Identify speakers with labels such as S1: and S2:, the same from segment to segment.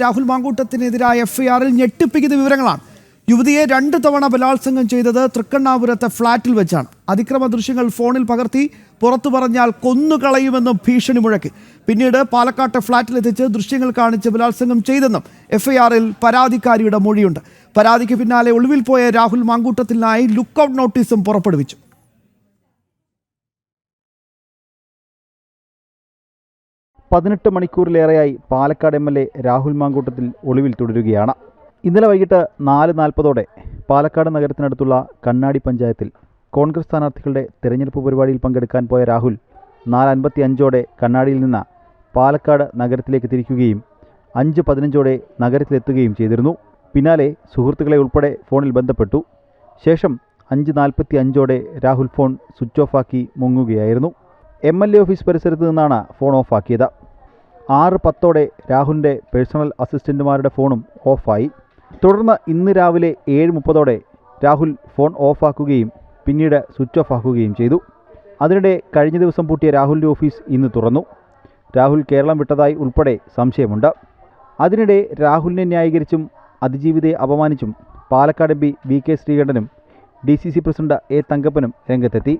S1: രാഹുൽ മാങ്കൂട്ടത്തിനെതിരായ എഫ്ഐആറിൽ ഞെട്ടിപ്പിക്കുന്ന വിവരങ്ങളാണ്. യുവതിയെ 2 തവണ ബലാത്സംഗം ചെയ്തത് തൃക്കണ്ണാപുരത്തെ ഫ്ളാറ്റിൽ വെച്ചാണ്. അതിക്രമ ദൃശ്യങ്ങൾ ഫോണിൽ പകർത്തി പുറത്തു പറഞ്ഞാൽ കൊന്നുകളയുമെന്നും ഭീഷണി മുഴക്കി. പിന്നീട് പാലക്കാട്ടെ ഫ്ളാറ്റിലെത്തിച്ച് ദൃശ്യങ്ങൾ കാണിച്ച് ബലാത്സംഗം ചെയ്തെന്നും എഫ്ഐആറിൽ പരാതിക്കാരിയുടെ മൊഴിയുണ്ട്. പരാതിക്ക് പിന്നാലെ ഒളിവിൽ പോയ രാഹുൽ മാങ്കൂട്ടത്തിനായി ലുക്കൌട്ട് നോട്ടീസും പുറപ്പെടുവിച്ചു.
S2: പതിനെട്ട് മണിക്കൂറിലേറെയായി പാലക്കാട് MLA രാഹുൽ മാങ്കൂട്ടത്തിൽ ഒളിവിൽ തുടരുകയാണ്. ഇന്നലെ വൈകിട്ട് 4:40 പാലക്കാട് നഗരത്തിനടുത്തുള്ള കണ്ണാടി പഞ്ചായത്തിൽ കോൺഗ്രസ് സ്ഥാനാർത്ഥികളുടെ തെരഞ്ഞെടുപ്പ് പരിപാടിയിൽ പങ്കെടുക്കാൻ പോയ രാഹുൽ 4:55 കണ്ണാടിയിൽ നിന്ന് പാലക്കാട് നഗരത്തിലേക്ക് തിരിക്കുകയും 5:15 നഗരത്തിലെത്തുകയും ചെയ്തിരുന്നു. പിന്നാലെ സുഹൃത്തുക്കളെ ഉൾപ്പെടെ ഫോണിൽ ബന്ധപ്പെട്ടു. ശേഷം 5:45 രാഹുൽ ഫോൺ സ്വിച്ച് ഓഫാക്കി മുങ്ങുകയായിരുന്നു. MLA ഓഫീസ് പരിസരത്ത് നിന്നാണ് ഫോൺ ഓഫാക്കിയത്. 6:10 രാഹുലിൻ്റെ പേഴ്സണൽ അസിസ്റ്റന്റുമാരുടെ ഫോണും ഓഫായി. തുടർന്ന് ഇന്ന് രാവിലെ 7:30 രാഹുൽ ഫോൺ ഓഫാക്കുകയും പിന്നീട് സ്വിച്ച് ഓഫ് ആക്കുകയും ചെയ്തു. അതിനിടെ കഴിഞ്ഞ ദിവസം പൂട്ടിയ രാഹുലിൻ്റെ ഓഫീസ് ഇന്ന് തുറന്നു. രാഹുൽ കേരളം വിട്ടതായി ഉൾപ്പെടെ സംശയമുണ്ട്. അതിനിടെ രാഹുലിനെ ന്യായീകരിച്ചും അതിജീവിതയെ അപമാനിച്ചും പാലക്കാട് MP VK ശ്രീകണ്ഠനും DCC പ്രസിഡന്റ് A തങ്കപ്പനും രംഗത്തെത്തി.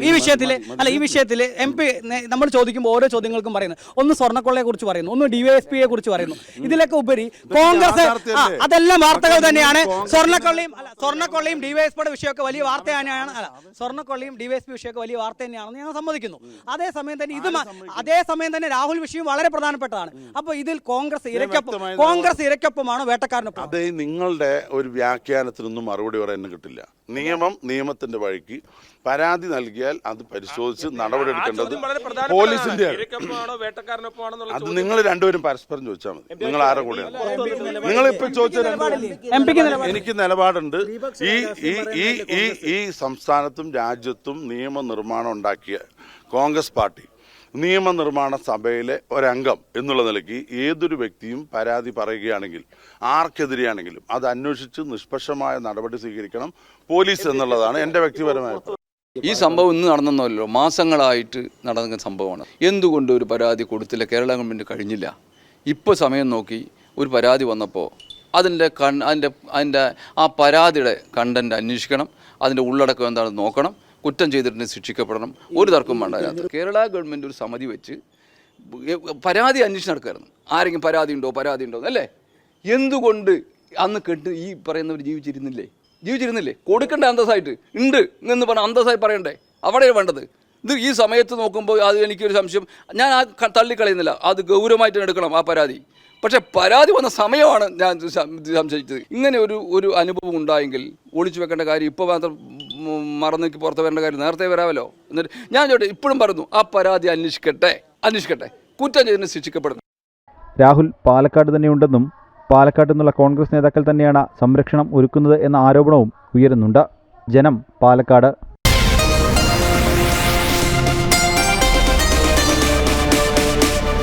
S3: ഈ വിഷയത്തിൽ MP നമ്മൾ ചോദിക്കുമ്പോൾ ഓരോ ചോദ്യങ്ങൾക്കും പറയുന്നു. ഒന്ന് സ്വർണ്ണക്കൊള്ളയെ കുറിച്ച് പറയുന്നു, ഒന്ന് DYSPയെ കുറിച്ച് പറയുന്നു. ഇതിലൊക്കെ ഉപരി കോൺഗ്രസ് അതെല്ലാം വാർത്തകൾ തന്നെയാണ്. സ്വർണ്ണക്കൊള്ളയും DYSPയുടെ വിഷയമൊക്കെ വലിയ വാർത്ത തന്നെയാണ്. സ്വർണ്ണക്കൊള്ളയും DYSP വിഷയമൊക്കെ വലിയ വാർത്ത തന്നെയാണെന്ന് ഞങ്ങൾ സമ്മതിക്കുന്നു. അതേസമയം തന്നെ രാഹുൽ വിഷയം വളരെ പ്രധാനപ്പെട്ടതാണ്. അപ്പോൾ ഇതിൽ കോൺഗ്രസ് ഇരയ്ക്കൊപ്പമാണോ വേട്ടക്കാരനൊപ്പം?
S4: അതെ, നിങ്ങളുടെ ഒരു വ്യാഖ്യാനത്തിനൊന്നും മറുപടി പറയാൻ കിട്ടില്ല. നിയമത്തിന്റെ വഴിക്ക് പരാതി നൽകിയാൽ അത് പരിശോധിച്ച് നടപടിയെടുക്കേണ്ടത് പോലീസിന്റെ. അത് നിങ്ങൾ രണ്ടുപേരും പരസ്പരം ചോദിച്ചാൽ മതി. നിങ്ങൾ ആരുടെ കൂടെയാണ്? നിങ്ങളിപ്പോ ചോദിച്ച എനിക്ക് നിലപാടുണ്ട്. ഈ സംസ്ഥാനത്തും രാജ്യത്തും നിയമനിർമ്മാണം ഉണ്ടാക്കിയ കോൺഗ്രസ് പാർട്ടി നിയമനിർമ്മാണ സഭയിലെ ഒരംഗം എന്നുള്ള നിലയ്ക്ക് ഏതൊരു വ്യക്തിയും പരാതി പറയുകയാണെങ്കിൽ ആർക്കെതിരെയാണെങ്കിലും അത് അന്വേഷിച്ച് നിഷ്പക്ഷമായ നടപടി സ്വീകരിക്കണം പോലീസ് എന്നുള്ളതാണ് എൻ്റെ വ്യക്തിപരമായ.
S5: ഈ സംഭവം ഇന്ന് നടന്നല്ലോ, മാസങ്ങളായിട്ട് നടന്ന സംഭവമാണ്. എന്തുകൊണ്ട് ഒരു പരാതി കൊടുത്തില്ല? കേരള ഗവൺമെൻറ് കഴിഞ്ഞില്ല. ഇപ്പോൾ സമയം നോക്കി ഒരു പരാതി വന്നപ്പോൾ അതിൻ്റെ ആ പരാതിയുടെ കണ്ടന്റ് അന്വേഷിക്കണം, അതിൻ്റെ ഉള്ളടക്കം എന്താണെന്ന് നോക്കണം, കുറ്റം ചെയ്തിട്ടുണ്ടെങ്കിൽ ശിക്ഷിക്കപ്പെടണം. ഒരു തർക്കം വേണ്ട. അതിനകത്ത് കേരള ഗവൺമെൻറ് ഒരു സമിതി വെച്ച് പരാതി അന്വേഷണം നടക്കുമായിരുന്നു. ആരെങ്കിലും പരാതി ഉണ്ടോ അല്ലേ? എന്തുകൊണ്ട് അന്ന് ഈ പറയുന്നവർ ജീവിച്ചിരുന്നില്ലേ? കൊടുക്കേണ്ട അന്തസ്സായിട്ട് ഉണ്ട് എന്ന് പറഞ്ഞാൽ അന്തസ്സായി പറയണ്ടേ? അവിടെയാണ് വേണ്ടത്. ഇത് ഈ സമയത്ത് നോക്കുമ്പോൾ അത് എനിക്കൊരു സംശയം. ഞാൻ തള്ളിക്കളയുന്നില്ല, അത് ഗൗരവമായിട്ട് എടുക്കണം ആ പരാതി. പക്ഷെ പരാതി വന്ന സമയമാണ് ഞാൻ സംശയിച്ചത്. ഇങ്ങനെ ഒരു അനുഭവം ഉണ്ടായെങ്കിൽ ഒളിച്ചു വെക്കേണ്ട കാര്യം ഇപ്പോൾ മാത്രം മറന്നേക്ക് പുറത്ത് വരേണ്ട കാര്യം നേരത്തെ വരാമല്ലോ. എന്നിട്ട് ഞാൻ ഇപ്പോഴും പറഞ്ഞു, ആ പരാതി അന്വേഷിക്കട്ടെ, കുറ്റം ചെയ്തതിന് ശിക്ഷിക്കപ്പെടുന്നു.
S2: രാഹുൽ പാലക്കാട് തന്നെയുണ്ടെന്നും പാലക്കാട് നിന്നുള്ള കോൺഗ്രസ് നേതാക്കൾ തന്നെയാണ് സംരക്ഷണം ഒരുക്കുന്നത് എന്ന ആരോപണവും ഉയരുന്നുണ്ട്. ജനം, പാലക്കാട്.